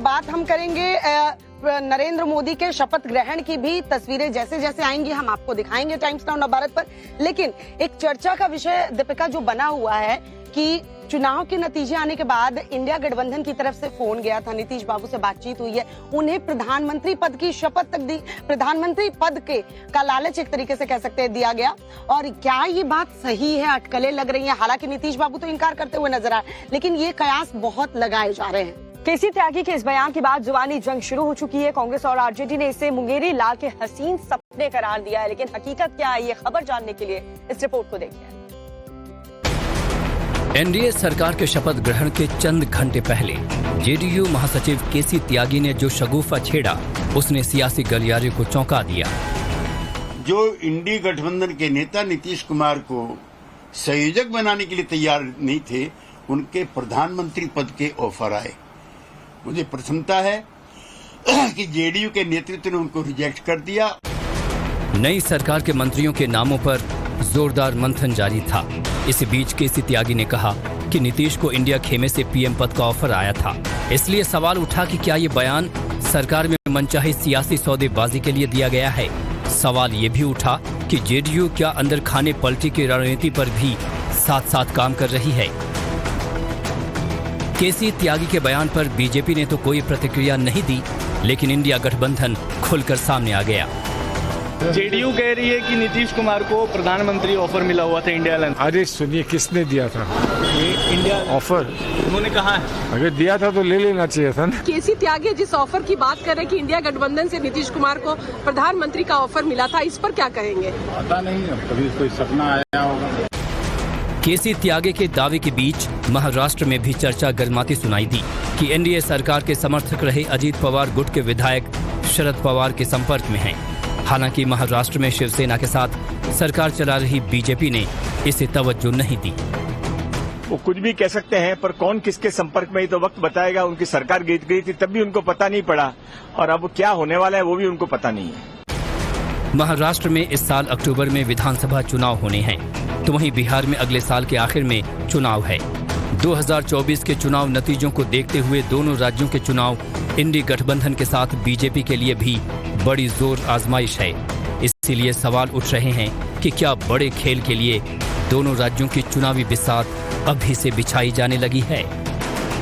बात हम करेंगे नरेंद्र मोदी के शपथ ग्रहण की भी। तस्वीरें जैसे जैसे आएंगी हम आपको दिखाएंगे टाइम्स नाउ नवभारत पर। लेकिन एक चर्चा का विषय दीपिका जो बना हुआ है कि चुनाव के नतीजे आने के बाद इंडिया गठबंधन की तरफ से फोन गया था, नीतीश बाबू से बातचीत हुई है, उन्हें प्रधानमंत्री पद की शपथ तक दी, प्रधानमंत्री पद का लालच एक तरीके से कह सकते हैं दिया गया। और क्या ये बात सही है? अटकलें लग रही हैं। हालांकि नीतीश बाबू तो इनकार करते हुए नजर आ रहे हैं, लेकिन ये कयास बहुत लगाए जा रहे हैं। केसी त्यागी के इस बयान के बाद जुबानी जंग शुरू हो चुकी है। कांग्रेस और आरजेडी ने इसे मुंगेरी लाल के हसीन सपने करार दिया है, लेकिन हकीकत क्या है, ये खबर जानने के लिए इस रिपोर्ट को देखिए। एनडीए सरकार के शपथ ग्रहण के चंद घंटे पहले जेडीयू महासचिव केसी त्यागी ने जो शगुफा छेड़ा, उसने सियासी गलियारे को चौंका दिया। जो इंडी गठबंधन के नेता नीतीश कुमार को संयोजक बनाने के लिए तैयार नहीं थे, उनके प्रधानमंत्री पद के ऑफर आए। मुझे प्रसन्नता है कि जेडीयू के नेतृत्व ने उनको रिजेक्ट कर दिया। नई सरकार के मंत्रियों के नामों पर जोरदार मंथन जारी था। इसी बीच केसी त्यागी ने कहा कि नीतीश को इंडिया खेमे से पीएम पद का ऑफर आया था। इसलिए सवाल उठा कि क्या ये बयान सरकार में मनचाही सियासी सौदेबाजी के लिए दिया गया है। सवाल ये भी उठा कि जेडीयू क्या अंदर खाने पलटी की रणनीति पर भी साथ साथ काम कर रही है। केसी त्यागी के बयान पर बीजेपी ने तो कोई प्रतिक्रिया नहीं दी, लेकिन इंडिया गठबंधन खुलकर सामने आ गया। जेडीयू कह रही है कि नीतीश कुमार को प्रधानमंत्री ऑफर मिला हुआ था इंडिया अलायंस। अरे सुनिए, किसने दिया था ये इंडिया ऑफर? उन्होंने कहा है अगर दिया था तो ले लेना चाहिए था ना। केसी त्यागी जिस ऑफर की बात कर रहे हैं कि इंडिया गठबंधन से नीतीश कुमार को प्रधानमंत्री का ऑफर मिला था, इस पर क्या कहेंगे? पता नहीं, कभी कोई सपना आया होगा। केसी त्यागी के दावे के बीच महाराष्ट्र में भी चर्चा गर्माती सुनाई दी कि एनडीए सरकार के समर्थक रहे अजीत पवार गुट के विधायक शरद पवार के संपर्क में हैं। हालांकि महाराष्ट्र में शिवसेना के साथ सरकार चला रही बीजेपी ने इसे तवज्जो नहीं दी। वो कुछ भी कह सकते हैं, पर कौन किसके संपर्क में ही तो वक्त बताएगा। उनकी सरकार गिर गई थी तब भी उनको पता नहीं पड़ा, और अब क्या होने वाला है वो भी उनको पता नहीं है। महाराष्ट्र में इस साल अक्टूबर में विधानसभा चुनाव होने हैं, तो वहीं बिहार में अगले साल के आखिर में चुनाव है। 2024 के चुनाव नतीजों को देखते हुए दोनों राज्यों के चुनाव इंडी गठबंधन के साथ बीजेपी के लिए भी बड़ी जोर आजमाइश है। इसीलिए सवाल उठ रहे हैं कि क्या बड़े खेल के लिए दोनों राज्यों की चुनावी बिसात अभी से बिछाई जाने लगी है।